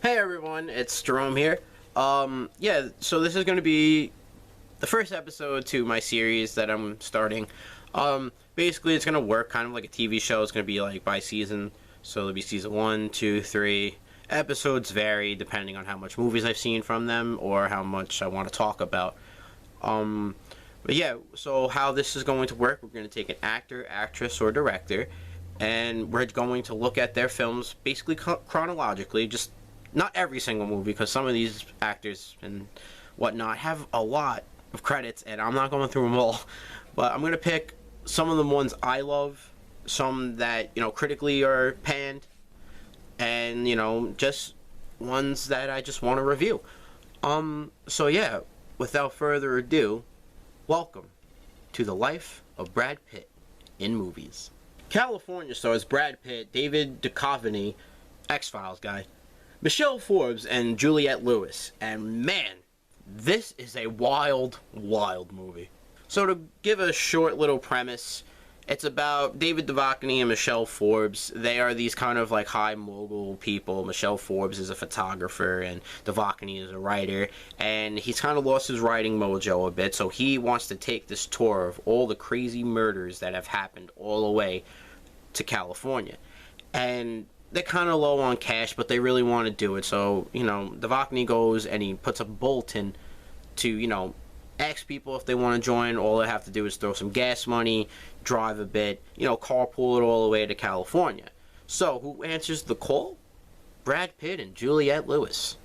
Hey everyone, it's Jerome here. Yeah, so this is going to be the first episode to my series that I'm starting. Basically it's going to work kind of like a TV show. It's going to be like by season. So it'll be season 1, 2, 3. Episodes vary depending on how much movies I've seen from them or how much I want to talk about. But yeah, so how this is going to work, we're going to take an actor, actress, or director, and we're going to look at their films basically chronologically, just not every single movie, because some of these actors and whatnot have a lot of credits, and I'm not going through them all. But I'm going to pick some of the ones I love, some that, critically are panned, and, just ones that I just want to review. So yeah, without further ado, welcome to the life of Brad Pitt in movies. Kalifornia stars Brad Pitt, David Duchovny, X-Files guy, Michelle Forbes, and Juliette Lewis. And man, this is a wild, wild movie. So to give a short little premise, it's about David Duchovny and Michelle Forbes. They are these kind of like high mogul people. Michelle Forbes is a photographer and Duchovny is a writer. And he's kind of lost his writing mojo a bit, so he wants to take this tour of all the crazy murders that have happened all the way to California. And they're kind of low on cash, but they really want to do it. So, Duchovny goes and he puts a bulletin to, ask people if they want to join. All they have to do is throw some gas money, drive a bit, carpool it all the way to California. So, who answers the call? Brad Pitt and Juliette Lewis.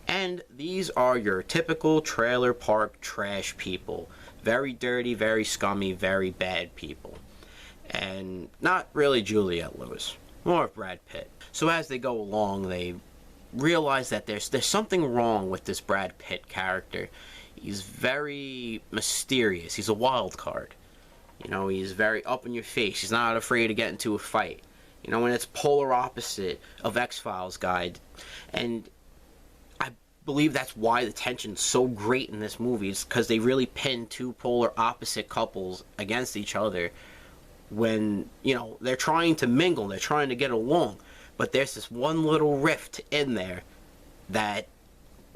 And these are your typical trailer park trash people. Very dirty, very scummy, very bad people. And not really Juliette Lewis. More of Brad Pitt. So as they go along, they realize that there's something wrong with this Brad Pitt character. He's very mysterious. He's a wild card. He's very up in your face. He's not afraid to get into a fight. And it's polar opposite of X-Files guy. And I believe that's why the tension's so great in this movie. It's because they really pin two polar opposite couples against each other when, they're trying to mingle, they're trying to get along. But there's this one little rift in there that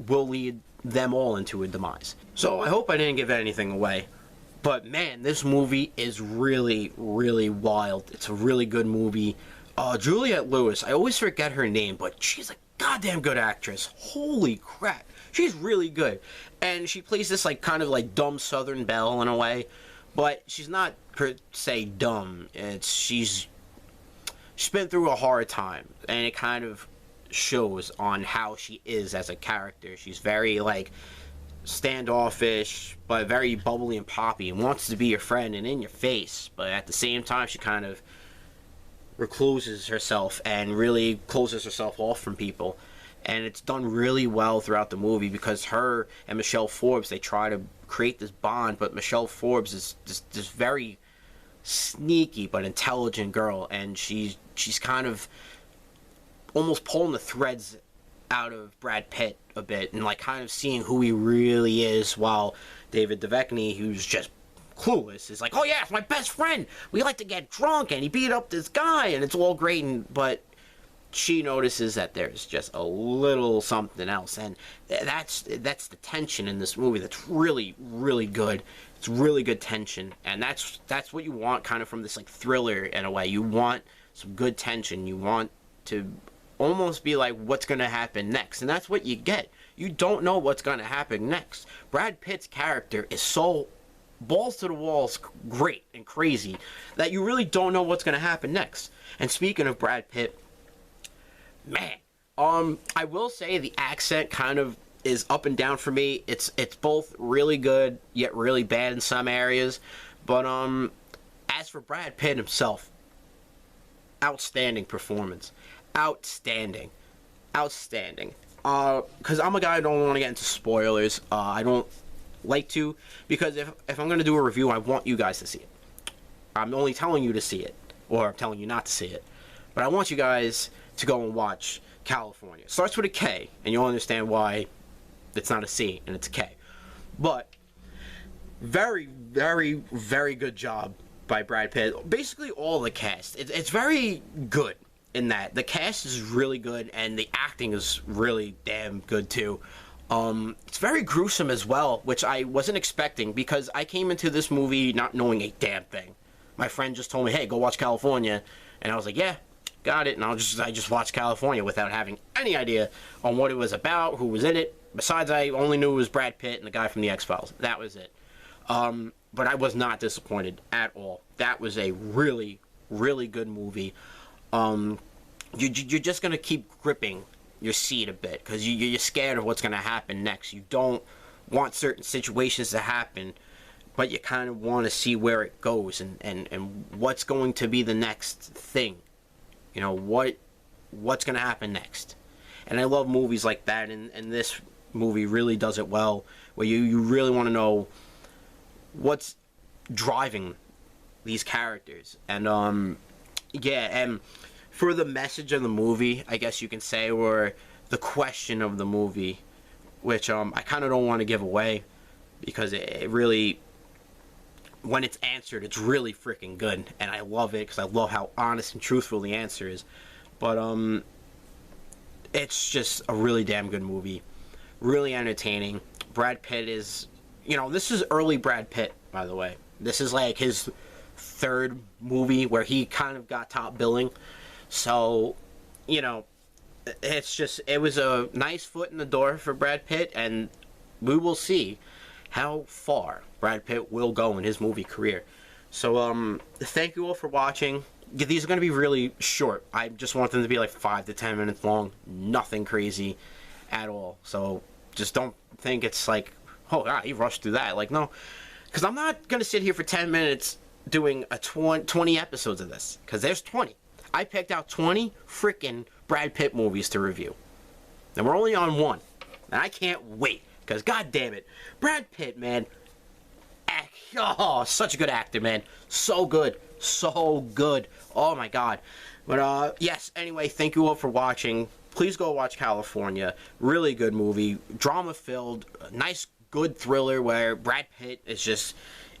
will lead them all into a demise. So I hope I didn't give anything away. But man, this movie is really, really wild. It's a really good movie. Juliette Lewis, I always forget her name, but she's a goddamn good actress. Holy crap. She's really good. And she plays this kind of dumb Southern belle in a way. But she's not per se dumb. She's been through a hard time, and it kind of shows on how she is as a character. She's very standoffish, but very bubbly and poppy, and wants to be your friend and in your face. But at the same time, she kind of recluses herself and really closes herself off from people. And it's done really well throughout the movie because her and Michelle Forbes, they try to create this bond, but Michelle Forbes is this very sneaky but intelligent girl, and she's kind of almost pulling the threads out of Brad Pitt a bit and kind of seeing who he really is, while David Duchovny, who's just clueless, is oh yeah, it's my best friend, we like to get drunk and he beat up this guy and it's all great, but she notices that there's just a little something else, and that's the tension in this movie that's really, really good. It's really good tension, and that's what you want kind of from this thriller in a way. You want some good tension. You want to almost be what's going to happen next, and that's what you get. You don't know what's going to happen next. Brad Pitt's character is so balls to the walls great and crazy that you really don't know what's going to happen next. And speaking of Brad Pitt, man, I will say the accent kind of is up and down for me. It's both really good yet really bad in some areas. But as for Brad Pitt himself, outstanding performance. Outstanding. Because I'm a guy who don't want to get into spoilers. I don't like to, because if I'm going to do a review, I want you guys to see it. I'm only telling you to see it, or I'm telling you not to see it. But I want you guys to go and watch Kalifornia. It starts with a K, and you'll understand why it's not a C and it's a K. But very, very, very good job by Brad Pitt. Basically all the cast. It's very good. in that. The cast is really good, and the acting is really damn good too. It's very gruesome as well, which I wasn't expecting, because I came into this movie not knowing a damn thing. My friend just told me, hey, go watch California, and I was like, yeah, got it, and I just watched California without having any idea on what it was about, who was in it. Besides, I only knew it was Brad Pitt and the guy from the X-Files. That was it. But I was not disappointed at all. That was a really, really good movie. You're just going to keep gripping your seat a bit, because you're scared of what's going to happen next. You don't want certain situations to happen, but you kind of want to see where it goes, and what's going to be the next thing. You know, what's going to happen next. And I love movies like that, and this movie really does it well, where you really want to know what's driving these characters. And yeah, and for the message of the movie, I guess you can say, or the question of the movie, which I kind of don't want to give away, because it really, when it's answered, it's really freaking good, and I love it because I love how honest and truthful the answer is. But it's just a really damn good movie, really entertaining. Brad Pitt is, you know, this is early Brad Pitt, by the way. This is like his third movie where he kind of got top billing. So, you know, it's just, it was a nice foot in the door for Brad Pitt, and we will see how far Brad Pitt will go in his movie career. So, thank you all for watching. These are going to be really short. I just want them to be like 5 to 10 minutes long. Nothing crazy at all. So, just don't think it's like, oh, God, he rushed through that. Like, no. Because I'm not going to sit here for 10 minutes doing a 20 episodes of this. Because there's 20. I picked out 20 freaking Brad Pitt movies to review. And we're only on one. And I can't wait. Because, God damn it, Brad Pitt, man. Oh, such a good actor, man. So good. So good. Oh, my God. But, yes, anyway, thank you all for watching. Please go watch California. Really good movie. Drama-filled. Nice, good thriller where Brad Pitt is just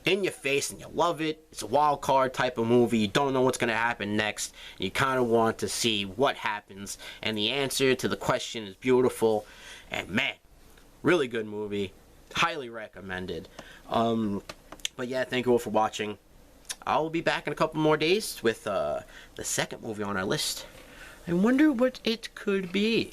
in your face and you love it. It's a wild card type of movie. You don't know what's going to happen next. You kind of want to see what happens. And the answer to the question is beautiful. And, man, really good movie. Highly recommended. But yeah, thank you all for watching. I'll be back in a couple more days with the second movie on our list. I wonder what it could be.